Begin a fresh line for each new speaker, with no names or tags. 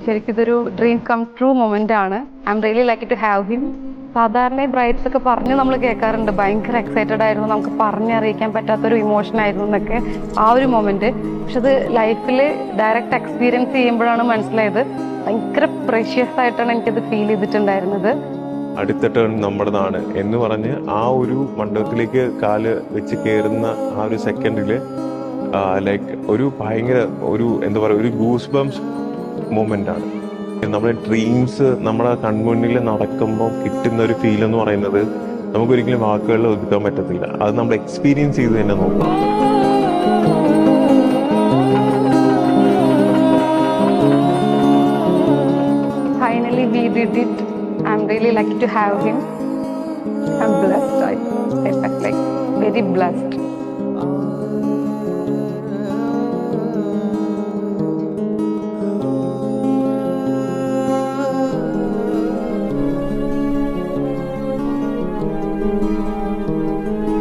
ശരിക്കും ഇതൊരു dream come true moment ആണ്. I'm really lucky to have him. സാധാരണ ബ്രൈഡ്സ് ഒക്കെ പറഞ്ഞ് നമ്മൾ കേൾക്കാറുണ്ട്, ഭയങ്കര എക്സൈറ്റഡ് ആയിരുന്നു, നമുക്ക് പറഞ്ഞറിയിക്കാൻ പറ്റാത്തൊരു ഇമോഷൻ ആയിരുന്നു എന്നൊക്കെ ആ ഒരു മൊമെന്റ്. പക്ഷെ അത് ലൈഫിൽ ഡയറക്റ്റ് എക്സ്പീരിയൻസ് ചെയ്യുമ്പോഴാണ് മനസ്സിലായത്, ഭയങ്കര പ്രഷ്യസ് ആയിട്ടാണ് എനിക്കത് ഫീൽ ചെയ്തിട്ടുണ്ടായിരുന്നത്.
അടുത്ത ടേൺ നമ്മുടേതാണ് എന്ന് പറഞ്ഞ് ആ ഒരു മണ്ഡപത്തിലേക്ക് കാല് വെച്ച് കയറുന്ന ആ ഒരു സെക്കൻഡില് ലൈക്ക് ഒരു ഭയങ്കര ഒരു എന്താ പറയുക, ഒരു ഗൂസ് ബംസ് മൂമെന്റ് ആണ്. നമ്മുടെ ഡ്രീംസ് നമ്മുടെ കൺമുന്നിൽ നടക്കുമ്പോൾ കിട്ടുന്ന ഒരു ഫീൽ എന്ന് പറയുന്നത് നമുക്കൊരിക്കലും വാക്കുകളിൽ ഒതുക്കാൻ പറ്റത്തില്ല. അത് നമ്മൾ എക്സ്പീരിയൻസ് ചെയ്ത് തന്നെ നോക്കണം.
Finally we did it. I'm really lucky to have him. I'm blessed. I felt like very blessed.